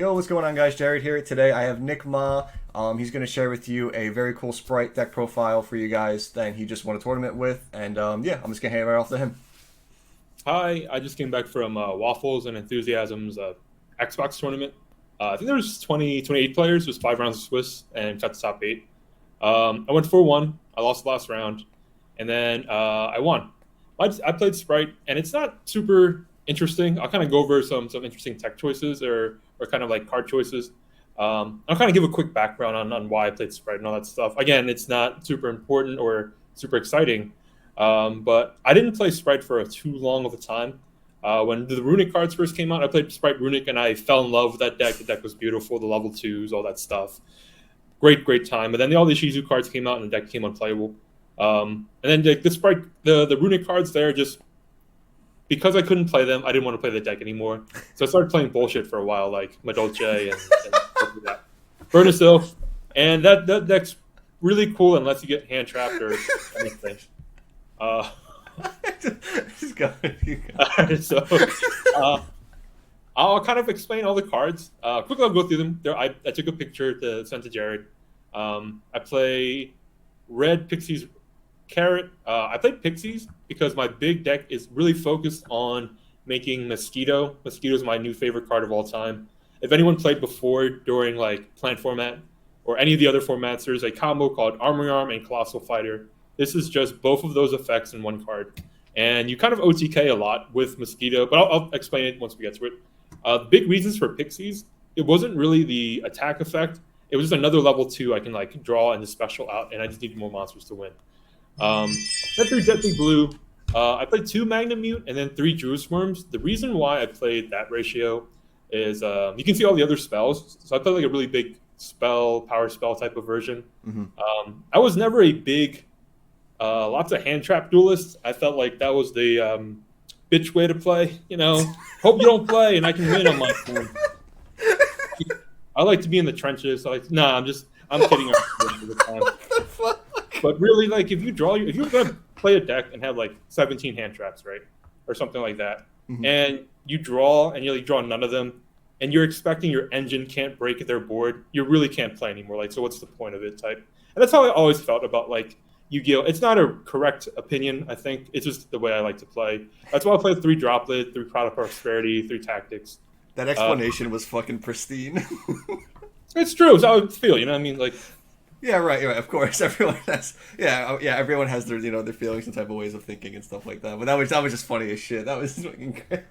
Yo, what's going on, guys? Jared here. Today I have Nick Ma. He's going to share with you a very cool Spright deck profile for you guys that he just won a tournament with. And yeah, I'm just going to hand it right off to him. Hi, I just came back from Waffles and Enthusiasm's Xbox tournament. I think there was 28 players. It was 5 rounds of Swiss and got the top 8. I went 4-1. I lost the last round, and then I won. I played Spright, and it's not super interesting. I'll kind of go over some interesting tech choices or kind of like card choices. I'll kind of give a quick background on why I played Spright and all that stuff. Again, it's not super important or super exciting. But I didn't play Spright for too long of a time. When the Runic cards first came out, I played Spright Runic, and I fell in love with that deck. The deck was beautiful, the level 2s, all that stuff. Great time. But then all the Shizu cards came out, and the deck became unplayable. And then the Spright, the Runic cards there, just because I couldn't play them, I didn't want to play the deck anymore. So I started playing bullshit for a while, like Madolche and stuff like that. Burnisil, and that deck's really cool unless you get hand trapped or anything. Just go. So I'll kind of explain all the cards. Quickly, I'll go through them. I took a picture to send to Jared. I play red Pixies Carrot. I played Pixies because my big deck is really focused on making Mosquito. Mosquito is my new favorite card of all time. If anyone played before during like Plant format or any of the other formats, there's a combo called Armory Arm and Colossal Fighter. This is just both of those effects in one card. And you kind of OTK a lot with Mosquito, but I'll explain it once we get to it. The big reasons for Pixies, it wasn't really the attack effect. It was just another level 2 I can like draw and just special out, and I just need more monsters to win. Then 3 Deathly Blue. I played 2 Magnum Mute and then 3 Druid Worms. The reason why I played that ratio is you can see all the other spells. So I played like a really big power spell type of version. Mm-hmm. I was never a big lots of hand trap duelists. I felt like that was the bitch way to play. You know, hope you don't play and I can win on my turn. I like to be in the trenches. I'm kidding. But really, like if you're gonna play a deck and have like 17 hand traps, right, or something like that, Mm-hmm. and you draw and you draw none of them, and you're expecting your engine can't break their board, you really can't play anymore. Like, so what's the point of it? Type. And that's how I always felt about like Yu-Gi-Oh! It's not a correct opinion, I think. It's just the way I like to play. That's why I play 3 Droplet, 3 Product Prosperity, 3 Tactics. That explanation was fucking pristine. It's true. It's how I feel, you know what I mean? Like, Yeah, right. Of course, everyone has. Yeah. Everyone has their their feelings and type of ways of thinking and stuff like that. But that was just funny as shit. That was fucking great.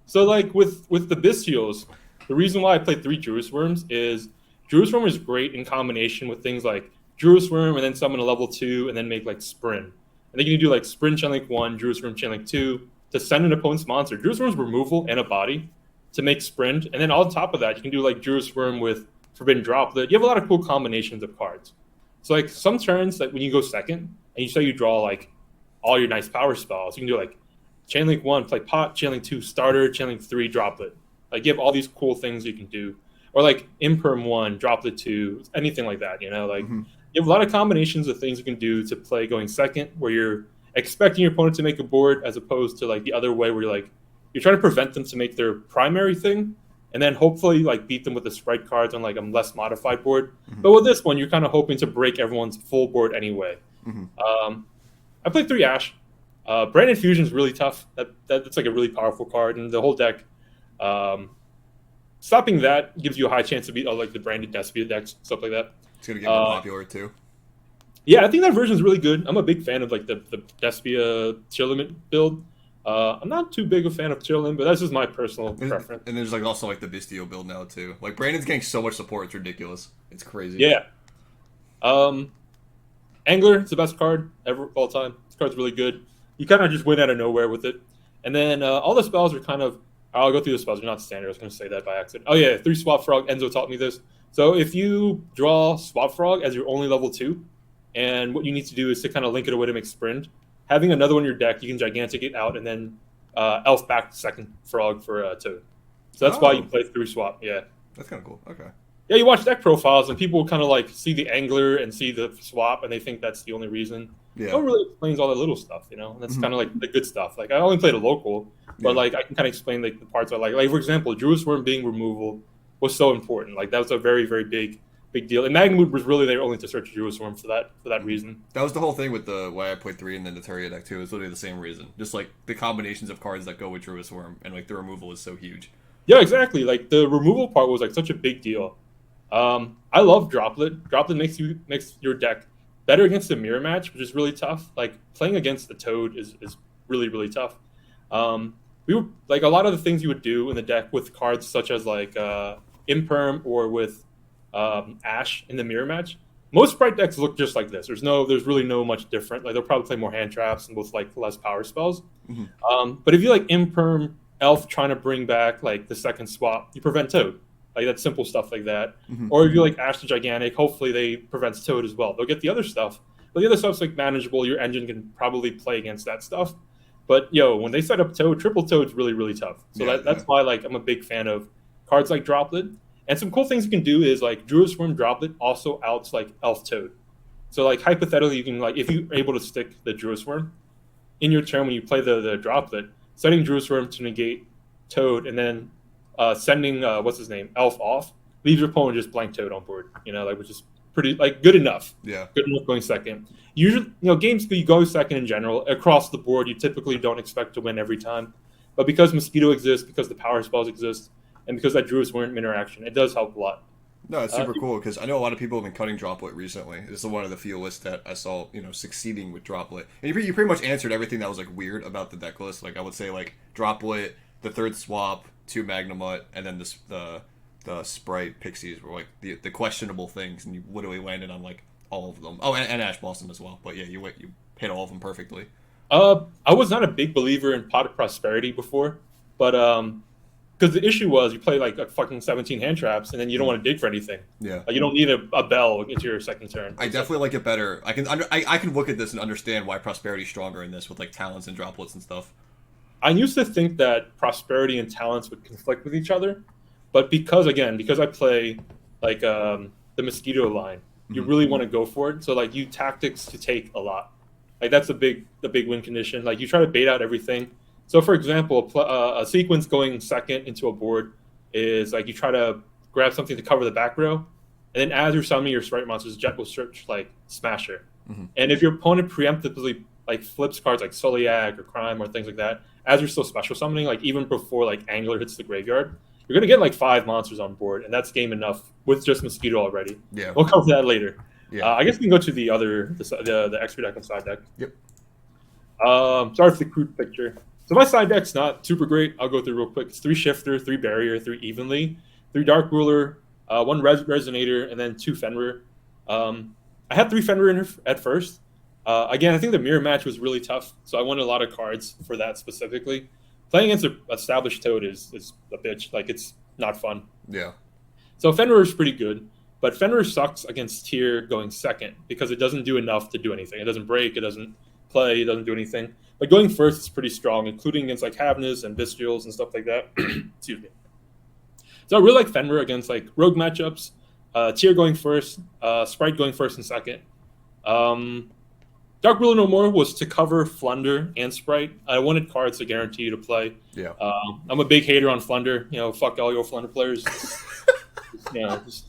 so like with the Bestials, the reason why I play 3 Druid Worms is Druid Worm is great in combination with things like Druid Worm and then summon a level 2 and then make like Sprint. And then you can do like Sprint Chainlink 1, Druid Worm Chainlink 2 to send an opponent's monster. Druid Worm's removal and a body to make Sprint. And then on top of that, you can do like Druid Worm with Forbidden Droplet. You have a lot of cool combinations of cards. So like some turns, like when you go second and you say you draw like all your nice power spells, you can do like Chainlink 1, play Pot, Chainlink 2, Starter, Chainlink 3, Droplet. Like you have all these cool things you can do. Or like Imperm 1, Droplet 2, anything like that, you know? Like you have a lot of combinations of things you can do to play going second where you're expecting your opponent to make a board as opposed to like the other way where you're trying to prevent them to make their primary thing and then hopefully like beat them with the Spright cards on like a less modified board. Mm-hmm. But with this one, you're kind of hoping to break everyone's full board anyway. Mm-hmm. I played 3 Ash. Brand Infusion is really tough. That's like a really powerful card, and the whole deck. Stopping that gives you a high chance to beat like the branded Despia decks, stuff like that. It's gonna get more popular too. Yeah, I think that version is really good. I'm a big fan of like the Despia Chillimit build. I'm not too big a fan of Chillin, but that's just my personal preference. And there's like also like the Bistio build now too. Like Brandon's getting so much support, it's ridiculous. It's crazy. Yeah. Angler is the best card ever of all time. This card's really good. You kind of just win out of nowhere with it. And then all the spells are kind of... I'll go through the spells. They're not standard. I was going to say that by accident. Oh, yeah. 3 Swap Frog. Enzo taught me this. So if you draw Swap Frog as your only level 2, and what you need to do is to kind of link it away to make Sprint, having another one in your deck, you can Gigantic it out and then Elf back the second Frog for 2. So that's why you play 3 Swap. Yeah. That's kind of cool. Okay. Yeah, you watch deck profiles, and people kind of like see the Angler and see the Swap, and they think that's the only reason. Yeah. No one really explains all the little stuff, you know? And that's kind of like the good stuff. Like, I only played a local, but like I can kind of explain like the parts I like. Like, for example, Druid Worm being removal. was so important. Like that was a very, very big deal. And Magmood was really there only to search Druid Swarm for that reason. That was the whole thing with the why I played 3 and then the Terria deck too. It was literally the same reason. Just like the combinations of cards that go with Druid Swarm and like the removal is so huge. Yeah, exactly. Like the removal part was like such a big deal. I love Droplet. Droplet makes your deck better against the mirror match, which is really tough. Like playing against the Toad is really, really tough. We were like a lot of the things you would do in the deck with cards such as like Imperm or with Ash in the mirror match. Most Spright decks look just like this. There's really no much different. Like they'll probably play more hand traps and with like less power spells. But if you like Imperm Elf trying to bring back like the second swap, you prevent Toad. Like that's simple stuff like that. Or if you like Ash the Gigantic, hopefully they prevent Toad as well. They'll get the other stuff, but the other stuff's like manageable. Your engine can probably play against that stuff. But when they set up Toad, triple Toad's really, really tough. So that's why like I'm a big fan of cards like Droplet. And some cool things you can do is like Druid Swarm Droplet also outs like Elf Toad. So like hypothetically, you can like if you're able to stick the Druid Swarm in your turn when you play the Droplet, setting Druid Swarm to negate Toad, and then sending what's his name Elf off leaves your opponent just blank Toad on board. Like which is pretty like good enough. Yeah, good enough going second. Usually, games you go second in general across the board. You typically don't expect to win every time, but because Mosquito exists, because the power spells exist, and because that Druid Swarm interaction, it does help a lot. No, it's super cool because I know a lot of people have been cutting Droplet recently. This is one of the few lists that I saw, succeeding with Droplet. And you pretty much answered everything that was like weird about the deck list. Like I would say like Droplet, the third swap, 2 Magnemite, and then the Spright Pixies were like the questionable things, and you literally landed on like all of them. Oh, and Ash Blossom as well. But yeah, you hit all of them perfectly. I was not a big believer in Pot of Prosperity before, but because the issue was you play like a fucking 17 hand traps, and then you don't want to dig for anything. Yeah, you don't need a bell into your second turn. I definitely like it better. I can look at this and understand why Prosperity's stronger in this with like talents and droplets and stuff. I used to think that Prosperity and talents would conflict with each other, but because I play like the Mosquito line, you really want to go for it. So like you tactics to take a lot. Like that's the big win condition. Like you try to bait out everything. So for example, a sequence going second into a board is like you try to grab something to cover the back row, and then as you're summoning your Spright monsters, Jet will search like Smasher. And if your opponent preemptively like flips cards like Soliag or Crime or things like that, as you're still special summoning, like even before like Angler hits the graveyard, you're gonna get like 5 monsters on board, and that's game enough with just Mosquito already. Yeah, we'll cover that later. Yeah, I guess we can go to the extra deck and side deck. Yep. Sorry for the crude picture. So my side deck's not super great. I'll go through real quick. It's 3 Shifter, 3 Barrier, 3 Evenly, 3 Dark Ruler, 1 Resonator, and then 2 Fenrir. I had 3 Fenrir at first. Again, I think the mirror match was really tough, so I wanted a lot of cards for that specifically. Playing against an established Toad is a bitch. Like, it's not fun. Yeah. So Fenrir is pretty good, but Fenrir sucks against tier going second because it doesn't do enough to do anything. It doesn't break, it doesn't play, it doesn't do anything. But going first is pretty strong, including against like Havnas and Bestials and stuff like that. Excuse me. So I really like Fenrir against like rogue matchups. Tier going first, Spright going first and second. Dark Ruler No More was to cover Flunder and Spright. I wanted cards to guarantee you to play. Yeah. I'm a big hater on Flunder. Fuck all your Flunder players. Just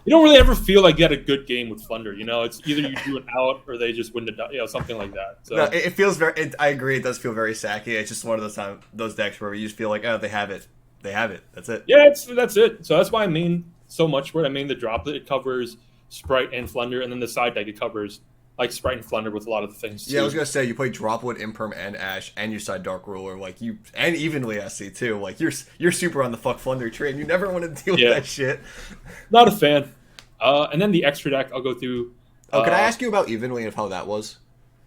you don't really ever feel like you had a good game with Flunder. It's either you do an out or they just win the something like that. So no, it feels very. I agree. It does feel very sacky. It's just one of those decks where you just feel like, oh, they have it. They have it. That's it. Yeah, that's it. So that's why I main so much for it. I main the Droplet. It covers Spright and Flunder, and then the side deck it covers like Spright and Flunder with a lot of the things too. Yeah, I was gonna say you play Droplet, Imperm, and Ash, and you side Dark Ruler, and evenly SC too. Like you're super on the fuck Flunder train. You never want to deal with that shit. Not a fan. And then the extra deck I'll go through. Oh, can I ask you about Evenly and how that was?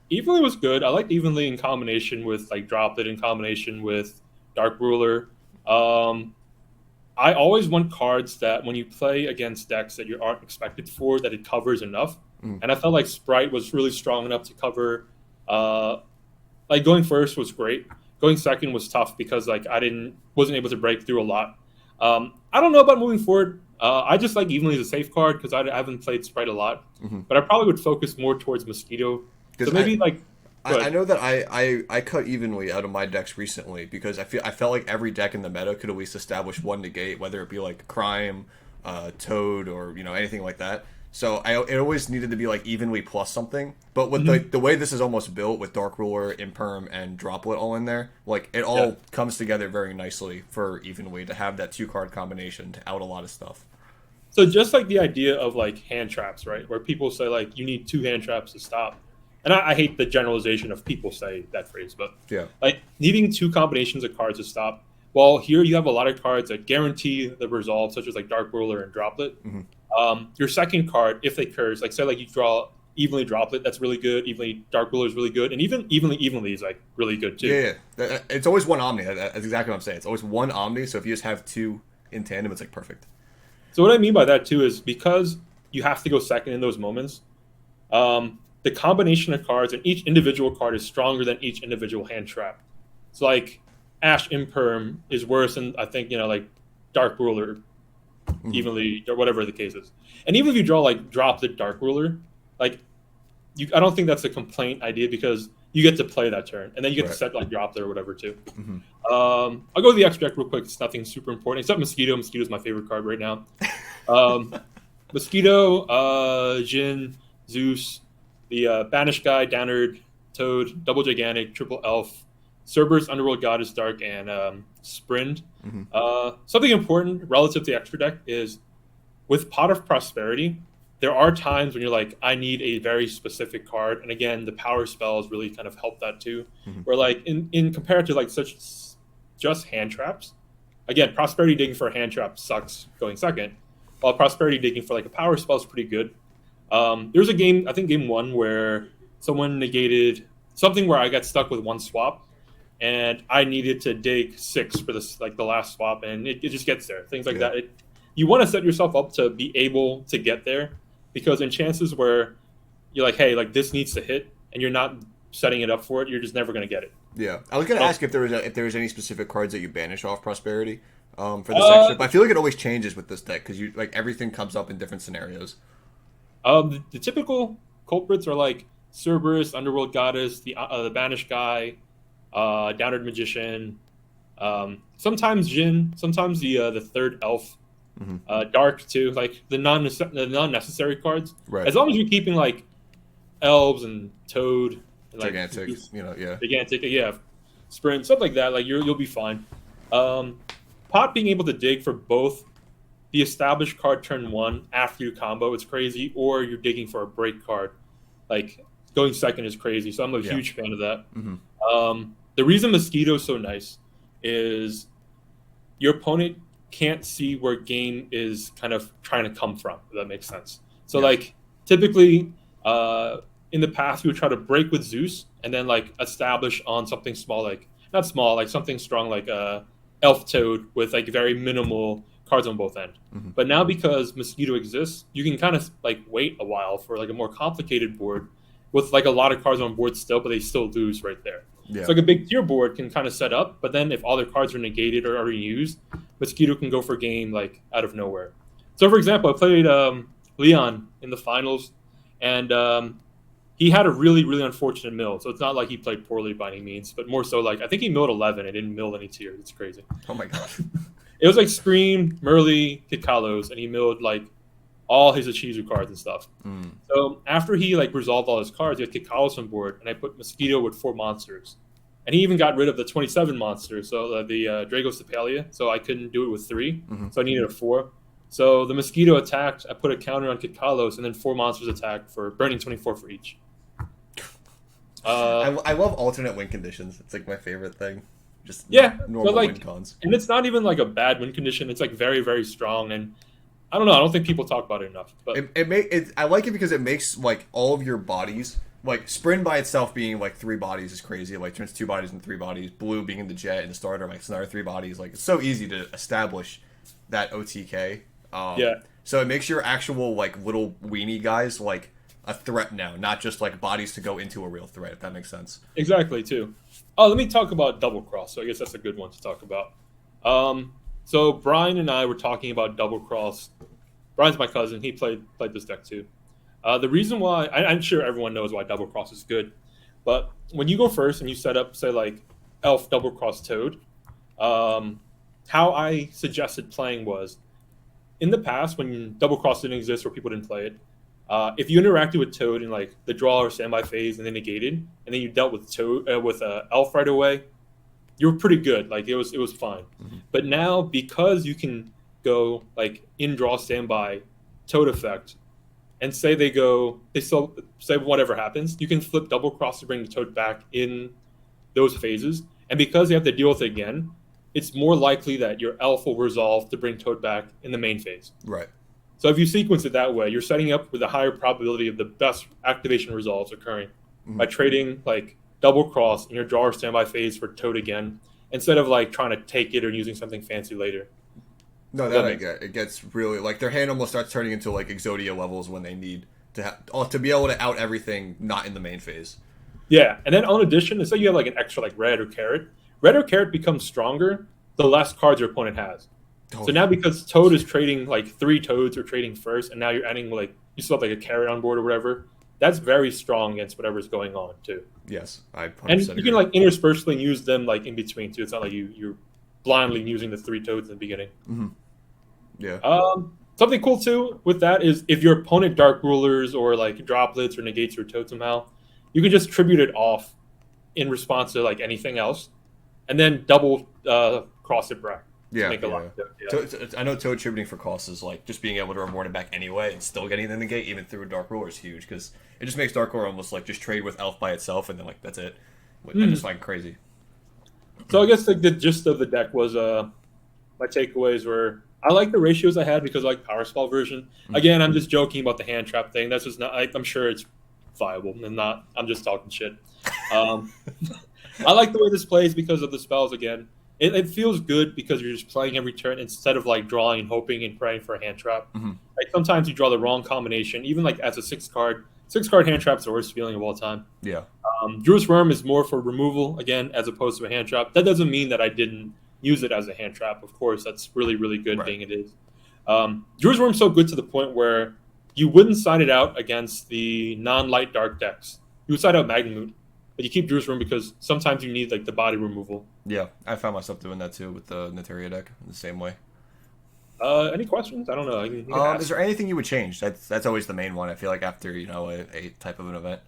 Evenly was good. I liked Evenly in combination with like Droplet, in combination with Dark Ruler. I always want cards that when you play against decks that you aren't expected for, that it covers enough. And I felt like Spright was really strong enough to cover. Like going first was great. Going second was tough because like wasn't able to break through a lot. I don't know about moving forward. I just like Evenly as a safe card because I haven't played Spright a lot. But I probably would focus more towards Mosquito. So maybe like Go I ahead. know that I cut evenly out of my decks recently because I felt like every deck in the meta could at least establish one negate, whether it be like Crime, Toad, or anything like that. So it always needed to be like evenly plus something. But with Hmm. the way this is almost built with Dark Ruler, Imperm, and Droplet all in there, like it Yeah. all comes together very nicely for evenly to have that two card combination to out a lot of stuff. So just like the idea of like hand traps, right? Where people say like you need two hand traps to stop. And I hate the generalization of people say that phrase, but Yeah. like needing two combinations of cards to stop. Well, here you have a lot of cards that guarantee the resolve, such as like Dark Ruler and Droplet. Hmm. Your second card, if they curse, like say like you draw evenly Droplet, that's really good. Evenly Dark Ruler is really good, and even evenly is like really good too. Yeah, yeah. It's always one Omni. That's exactly what I'm saying. It's always one Omni. So if you just have two in tandem, it's like perfect. So what I mean by that too is because you have to go second in those moments. The combination of cards and each individual card is stronger than each individual hand trap. So like Ash Imperm is worse than I think like Dark Ruler Hmm. evenly or whatever the case is. And even if you draw like drop the Dark Ruler, like I don't think that's a complaint idea because you get to play that turn and then you get to Right. set like drop there or whatever too. Hmm. I'll go with the extract real quick. It's nothing super important except Mosquito. Mosquito is my favorite card right now. Um, Mosquito, Jin, Zeus, the Banished Guy, Downerd, Toad, Double Gigantic, Triple Elf, Cerberus, Underworld Goddess, Dark, and Sprind. Hmm. Something important relative to the extra deck is with Pot of Prosperity, there are times when you're like, I need a very specific card. And again, the power spells really kind of help that too. Hmm. Where like in compared to like such just hand traps, again, Prosperity digging for a hand trap sucks going second, while Prosperity digging for like a power spell is pretty good. There's a game, I think game one, where someone negated something where I got stuck with one swap, and I needed to dig six for this like the last swap, and it just gets there. Things like Yeah. that. You want to set yourself up to be able to get there, because in chances where you're like, hey, like this needs to hit, and you're not setting it up for it, you're just never going to get it. Yeah. I was gonna So, ask if there was any specific cards that you banish off prosperity, for this extra, but I feel like it always changes with this deck because you like everything comes up in different scenarios. the typical culprits are like Cerberus, Underworld Goddess, the Banished Guy, Downward Magician, sometimes Jin, sometimes the third elf, Hmm. Dark too, like the non necessary cards. Right. As long as you're keeping like elves and Toad and like Gigantic. Yeah. gigantic, yeah, sprint stuff like that, like you'll be fine. Um, Pot being able to dig for both the established card turn one after you combo is crazy, or you're digging for a break card. Like going second is crazy, so I'm a Yeah. huge fan of that. Hmm. The reason Mosquito is so nice is your opponent can't see where game is kind of trying to come from. If that makes sense. So Yeah. like typically in the past we would try to break with Zeus and then like establish on something small, like not small, like something strong like Elf Toad with like very minimal cards on both end. Hmm. But now because Mosquito exists, you can kind of like wait a while for like a more complicated board with like a lot of cards on board still, but they still lose right there. Yeah. So like a big tier board can kind of set up, but then if all their cards are negated or already used, Mosquito can go for game like out of nowhere. So for example, I played Leon in the finals, and he had a really really unfortunate mill. So it's not like he played poorly by any means, but more so like I think he milled 11 and didn't mill any tiers. It's crazy. Oh my god. It was like Scream, Merly, Kid Kalos, and he milled like all his Achizu cards and stuff. Mm. So after he like resolved all his cards, he had Kid Kalos on board, and I put Mosquito with 4 monsters. And he even got rid of the 27 monsters, so the Dragostapalia, so I couldn't do it with 3, Hmm. so I needed a 4. So the Mosquito attacked, I put a counter on Kid Kalos, and then 4 monsters attacked for burning 24 for each. I love alternate win conditions. It's like my favorite thing. Just Yeah, normal but like, win cons. and it's not even like a bad win condition. It's like very, very strong, and I don't know. I don't think people talk about it enough. But I like it because it makes like all of your bodies like Sprint by itself being like 3 bodies is crazy. It like turns 2 bodies into 3 bodies. Blue being in the jet and the starter like it's another 3 bodies. Like it's so easy to establish that OTK. Yeah. So it makes your actual like little weenie guys like a threat now, not just like bodies to go into a real threat. If that makes sense. exactly too. Oh, let me talk about Double Cross. So I guess that's a good one to talk about. So Brian and I were talking about Double Cross. Brian's my cousin. He played this deck too. The reason why I'm sure everyone knows why Double Cross is good, But when you go first and you set up, say, like Elf double cross Toad, how I suggested playing was in the past when double cross didn't exist or people didn't play it. If you interacted with Toad in like the draw or standby phase and then negated, and then you dealt with Toad with Elf right away, you were pretty good. Like it was fine. Mhm. But now because you can go like in draw standby Toad effect, and say they still say whatever happens, you can flip double cross to bring the Toad back in those phases. And because you have to deal with it again, it's more likely that your Elf will resolve to bring Toad back in the main phase. Right. So if you sequence it that way, you're setting up with a higher probability of the best activation resolves occurring by trading like double cross in your draw or standby phase for Toad again, instead of like trying to take it or using something fancy later. No, That that I makes get. It gets really like their hand almost starts turning into like Exodia levels when they need to be able to out everything not in the main phase. Yeah, and then on addition, let's say you have like an extra like red or carrot. Red or carrot becomes stronger the less cards your opponent has. Oh, So now because Toad is trading like 3 Toads or trading first, and now you're adding like you still have like a carrot on board or whatever, that's very strong against whatever's going on too. yes, I 100% And you agree. can like interspersely use them like in between too. It's not like you're blindly using the 3 Toads in the beginning. Yeah. Something cool too with that is if your opponent dark rulers or like droplets or negates your Toad somehow, you can just tribute it off in response to like anything else, and then double cross it back to Yeah, make a yeah. lot. Yeah. I know Toad tributing for costs is like just being able to reward it back anyway and still getting the negate even through a Dark Ruler is huge because it just makes Dark Ruler almost like just trade with Elf by itself and then like that's it. I just find crazy. So I guess like the gist of the deck was my takeaways were I like the ratios I had because I like Power Spell version. Again, I'm just joking about the hand trap thing. That's just not. I'm sure it's viable and not. I'm just talking shit. Um, I like the way this plays because of the spells. Again, it feels good because you're just playing every turn instead of like drawing and hoping and praying for a hand trap. Like sometimes you draw the wrong combination. Even like as a 6 card hand trap is the worst feeling of all time. Yeah. Druid's Worm is more for removal again as opposed to a hand trap. That doesn't mean that I didn't use it as a hand trap. Of course, that's really really good Right. being it is. Druid's Worm's so good to the point where you wouldn't side it out against the non-light dark decks. You would side out Magnamut, but you keep Druid's Worm because sometimes you need like the body removal. Yeah. I found myself doing that too with the Nataria deck in the same way. Any questions? I don't know. You can ask. Is there anything you would change? That's always the main one. I feel like after a type of an event.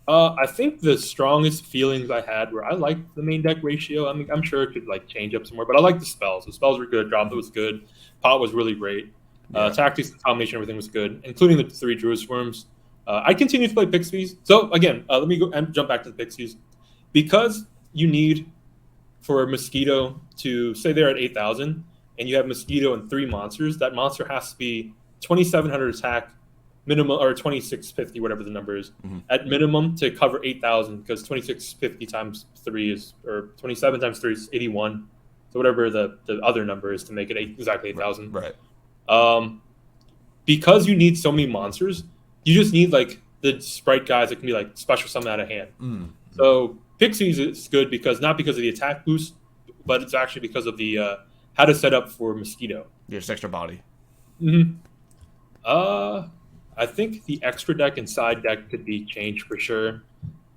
I think the strongest feelings I had were I liked the main deck ratio. I mean, I'm sure it could like change up some more, but I liked the spells. The spells were good. Droplet was good. Pot was really great. Yeah. Tactics and combination, everything was good, including the 3 Druid Swarms. I continue to play Pixies. So again, let me go and jump back to the Pixies because you need for a mosquito to say they're at 8,000 and you have mosquito and 3 monsters. That monster has to be 2,700 attack minimum or 2650 whatever the number is at minimum to cover 8,000 because 2650 times 3 is or 27 times 3 is 81, so whatever the other number is to make it exactly 8,000. Right. Because you need so many monsters, you just need like the Spright guys that can be like special summon out of hand. So Pixies is good because not because of the attack boost, but it's actually because of the how to set up for mosquito. Yeah, just extra body. I think the extra deck and side deck could be changed for sure.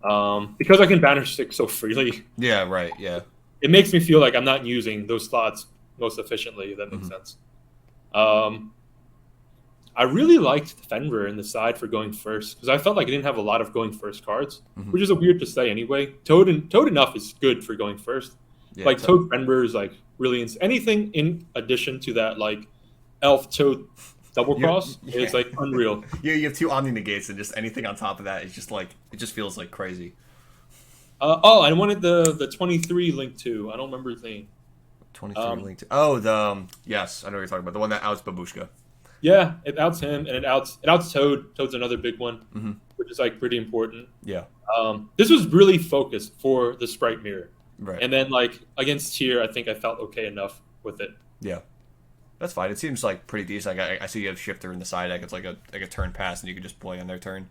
Because I can banish 6 so freely, Yeah. Right. Yeah. it makes me feel like I'm not using those slots most efficiently, if that makes sense. I really liked Fenrir in the side for going first because I felt like I didn't have a lot of going first cards, which is a weird to say anyway. Toad enough is good for going first. Yeah, like Toad Fenrir is like really anything in addition to that like Elf Toad double cross is like unreal. You have 2 Omni negates and just anything on top of that is just like it just feels like crazy. I wanted the 23 link too. I don't remember his name. 23 linked. Oh, yes, I know what you're talking about. The one that outs Babushka. Yeah, it outs him and it outs Toad. Toad's another big one, which is like pretty important. Yeah. This was really focused for the Spright mirror. Right. And then like against Tier, I think I felt okay enough with it. Yeah. That's fine. It seems like pretty decent. Like, I see you have Shifter in the side deck. It's like a turn pass, and you can just play on their turn,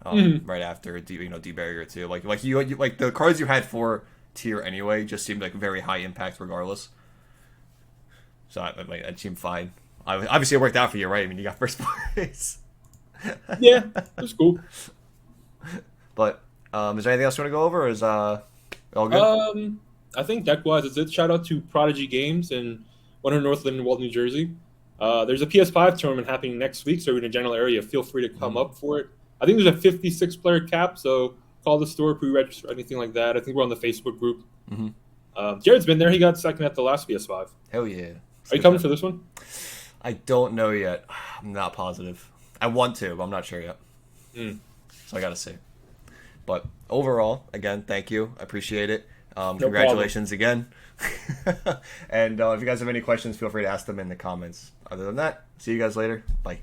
right after D-barrier too. Like you like the cards you had for Tier anyway just seemed like very high impact regardless. So it seemed fine. Obviously, it worked out for you, right? I mean, you got first place. Yeah, it was cool. But Is there anything else you want to go over, or is all good? I think deck-wise, it's it. Shout out to Prodigy Games in 100 North Lindenwold, New Jersey. There's a PS5 tournament happening next week, so if you're in a general area, feel free to come up for it. I think there's a 56-player cap, so call the store, pre-register, anything like that. I think we're on the Facebook group. Jared's been there. He got second at the last PS5. Hell yeah. Are you coming for this one? I don't know yet. I'm not positive. I want to, but I'm not sure yet. So I got to see. But overall, again, thank you. I appreciate it. Congratulations again. And if you guys have any questions, feel free to ask them in the comments. Other than that, see you guys later. Bye.